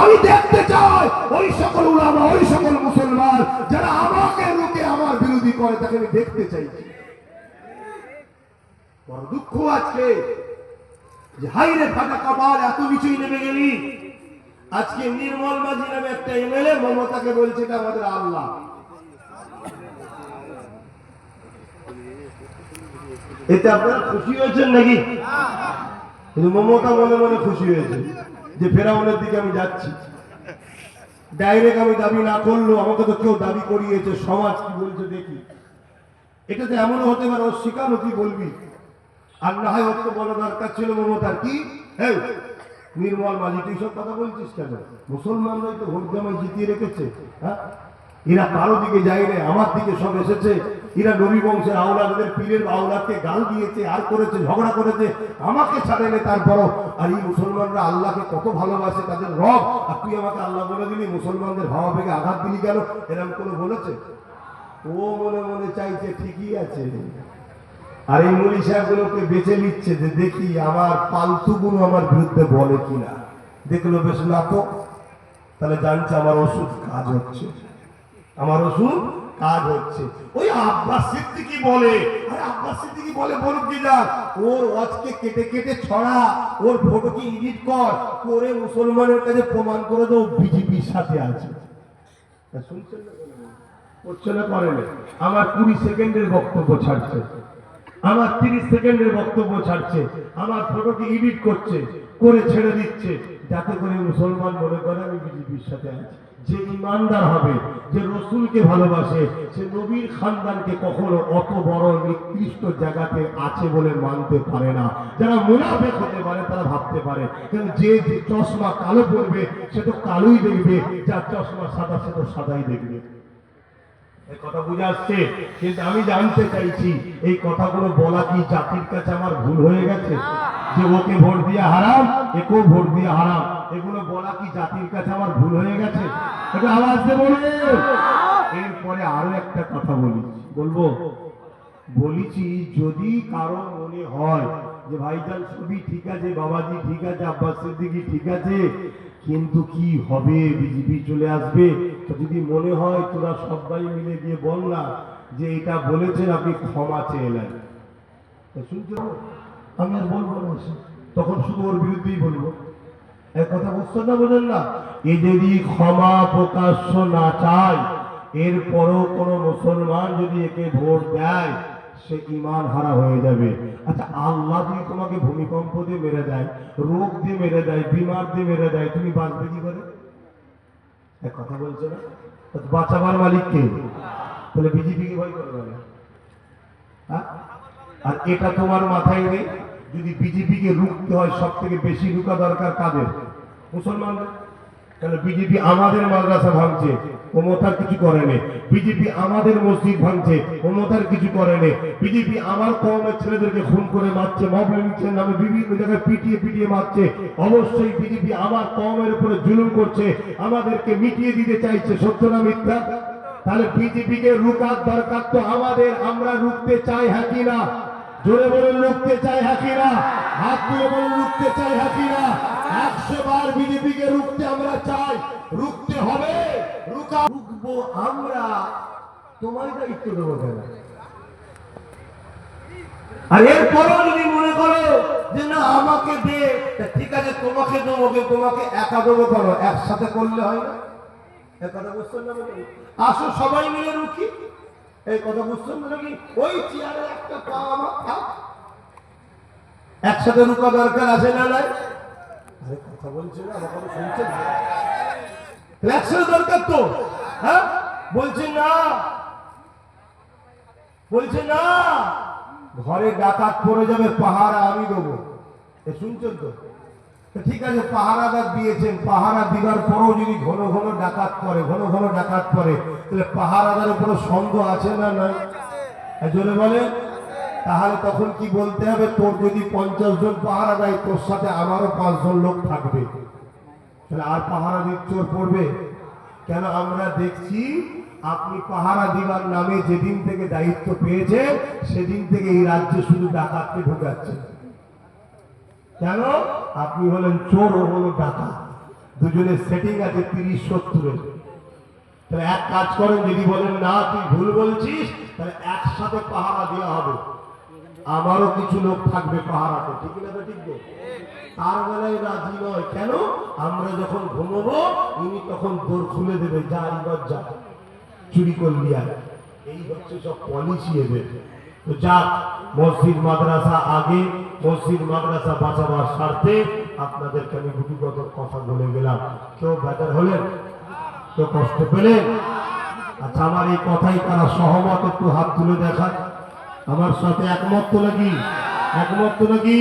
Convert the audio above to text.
আমি দেখতে চাই ওই সকল উলামা, ওই সকল মুসলমান যারা আমাকে রুখে আমার বিরোধী করে, তাকে আমি দেখতে চাইছি। বড় দুঃখ আজকে যে হাইরে ফাটা কপাল, এত নিচুই নেমে গেলি। আজকে নির্মল মাঝি নামে একটা এমএলএ মমতাকে বলছে এটা আমাদের আল্লাহ। এতে আপনারা খুশি হয়েছেন নাকি? কিন্তু মমতা মনে মনে খুশি হয়েছে যে ফেরাউনের দিকে আমি যাচ্ছি। ডাইরেক্ট আমি দাবি না করলেও আমাকে তো কেউ দাবি করিয়েছে, সমাজ কি বলছে দেখি। এটা তো এমনও হতে পারে ওর স্বীকারতি বলবি, আর না হয় ওর তো বলা দরকার ছিল মমতার কি নির্মল মাঝি তুই সব কথা বলছিস কেন? মুসলমানরাই তো ভোট জমায় জিতিয়ে রেখেছে। হ্যাঁ, এরা কারো দিকে যায় না, আমার দিকে সব এসেছে। এরা নবী বংশের আওলাদদের পীরের আওলাদকে গাল দিয়েছে, আর করেছে, ঝগড়া করেছে, আমাকে ছাড়েনি তারপরও। আর এই মুসলমানরা আল্লাহকে কত ভালোবাসে, তাদের রব, আর তুই আমাকে আল্লাহ বলে দিলি, মুসলমানদের ভাবাবেগে আঘাত দিলি কেন? এরকম কোনো বলেছে? ও মনে মনে চাইছে ঠিকই আছে, আর এই মুলি সাহেবগুলোকে বেছে নিচ্ছে যে দেখি আমার পালতুগুলো আমার বিরুদ্ধে বলে কিনা। দেখলো বেশ না তো, তাহলে জানছে আমার ওষুধ কাজ হচ্ছে, আমার ওষুধ কাজ হচ্ছে। ওই আব্বাস সিদ্দিকী বলে, আরে আব্বাস সিদ্দিকী বলে বলুক কি যাক, ওর ওয়াজকে কেটে কেটে ছড়া, ওর ফটোকে এডিট কর করে মুসলমানের কাছে প্রমাণ করে দাও বিজেপির সাথে আছে। শুনছেন না? করছে না, করে না। আমার 20 সেকেন্ডের বক্তব্য ছাড়ছে, আমার 30 সেকেন্ডের বক্তব্য ছাড়ছে, আমার ফটোকে এডিট করছে, করে ছেড়ে দিচ্ছে, যাতে করে মুসলমান মনে করে আমি বিজেপির সাথে আছি। যে ইমানদার হবে, যে রসুলকে ভালোবাসে, সে নবীর খানদানকে কখনো অত বড় নিকৃষ্ট জায়গাতে আছে বলে মানতে পারে না। যারা মুনাফিক হতে পারে তারা ভাবতে পারে, কিন্তু যে যে চশমা কালো পরবে সে তো কালোই দেখবে, যার চশমা সাদা সে তো সাদাই দেখবে। এই কথা বুঝে আসছে? কিন্তু আমি জানতে চাইছি এই কথাগুলো বলা কি জাতির কাছে আমার ভুল হয়ে গেছে? যে ওকে ভোট দিয়ে হারাম, একেও ভোট দিয়ে হারাম, এগুলো বলা কি জাতির কাছে আমার ভুল হয়ে গেছে? এটা আওয়াজ দিয়ে বলুন। এরপরে আরো একটা কথা বলবো, বলেছি যদি কারো মনে হয় যে ভাইজান সবই ঠিক আছে, বাবাজি ঠিক আছে, আব্বাস সিদ্দিকী ঠিক আছে, কিন্তু কি হবে, বিজেপি চলে আসবে, তো যদি মনে হয় তোরা সবাই মিলে গিয়ে বল না যে এটা বলেছেন আপনি ক্ষমা চেয়ে নেন। শুনছো? আমি আর বলবো না, তখন শুধু ওর বিরুদ্ধেই বলবো। এক কথা বুঝছেন না, বোঝেন না? এ যদি ক্ষমা প্রকাশ্য না চায়, এরপরও কোন মুসলমান যদি একে ভোট দেয়, সে ঈমান হারা হয়ে যাবে। আচ্ছা, আল্লাহ যদি তোমাকে ভূমিকম্প দিয়ে মেরে দেয়, রোগ দিয়ে মেরে দেয়, বিমার দিয়ে মেরে দেয়, তুমি বাঁচবে কি করে? এক কথা বলছে না? বাঁচাবার মালিক কে? তাহলে বিজেপিকে ভয় করবে না? আর এটা তোমার মাথায় নেই? যদি বিজেপিকে রুখতে হয়, সব থেকে বেশি রুখা দরকার কাদের? মুসলমানদের। কেন? বিজেপি আমাদের মাদ্রাসা ভাঙছে, মমতার কিছু করেনি। বিজেপি আমাদের মসজিদ ভাঙছে, মমতার কিছু করেনি। বিজেপি আমার কওমের ছেলেদেরকে খুন করে মারছে, মবলিংসের নামে বিভিন্ন জায়গায় পিটিয়ে পিটিয়ে মারছে। অবশ্যই বিজেপি আমার কওমের উপরে জুলুম করছে, আমাদেরকে মিটিয়ে দিতে চাইছে। সত্য না মিথ্যা? তাহলে বিজেপিকে রুখার দরকার তো আমাদের। আমরা রুখতে চাই হ্যাঁ কি না? জোরে বলুন, রুখতে চাই হ্যাঁ কি না? হাত তুলে বলুন, রুখতে চাই হ্যাঁ কি না? 100 বার বিজেপিকে রুখতে আমরা চাই, রুখতে হবে। রুখবো আমরা, তোমার দায়িত্ব দেবো কেন? আর এরপরও যদি মনে করো যে না আমাকে দে, ঠিক আছে তোমাকে দেবো, তোমাকে একা দেবো করো, একসাথে করলে হয় না? এই কথা বুঝছেন না? আসো সবাই মিলে রুখি। এই কথা বুঝছেন না নাকি? ওই চেয়ারে একটা পা আমার থাক, একসাথে রুকা দরকার আছে না নাই? আরে কথা বলছে না, আমার কথা শুনছেন? একসাথে দরকার তো। হ্যাঁ, বলছে না, বলছে না, ঘরে ডাকাত পড়ে যাবে, পাহারা আমি দেবো। শুনছেন তো? ঠিক আছে, পাহারাদার দিয়েছেন, পাহারা দিবার পরও যদি ঘন ঘন ডাকাত করে, ঘন ঘন ডাকাত করে, তাহলে পাহারাদার উপরে সন্দেহ আছে না নাই? জোরে বলে। তাহলে তখন কি বলতে হবে? তোর যদি 50 জন পাহারা দেয়, তোর সাথে আমারও 5 জন লোক থাকবে। তাহলে আর পাহারা দিয়ে চোর পড়বে কেন? আমরা দেখছি আপনি পাহারা দিবার নামে যেদিন থেকে দায়িত্ব পেয়েছেন, সেদিন থেকে এই রাজ্যে শুধু ডাকাতকে ঢুকাচ্ছেন। কেন? আপনি হলেন চোর, ও হলো ডাকাত। দুজনের সেটিং আছে 30-70-এর। তাহলে এক কাজ করেন, যদি বলেন না তুই ভুল বলছিস, তাহলে একসাথে পাহারা দেওয়া হবে, আমারও কিছু লোক থাকবে পাহারাতে, ঠিক না? ঠিক তো? তার বেলায় রাজি নয় কেন? আমরা যখন ঘুমবো উনি তখন দোর খুলে দেবে, যা এবার যা চুরি করলি আর। এই হচ্ছে সব পলিসি এদের। তো যাক, মসজিদ মাদ্রাসা আগে, মসজিদ মাদ্রাসা বাঁচাবার স্বার্থে আপনাদেরকে আমি গুটিগত কথা বলে গেলাম। কেউ বেটার হলেন? কেউ কষ্ট পেলেন? আচ্ছা, আমার এই কথাই তারা সহমত, একটু হাত তুলে দেখায়। আমার সাথে একমত তো নাকি? একমত তো নাকি?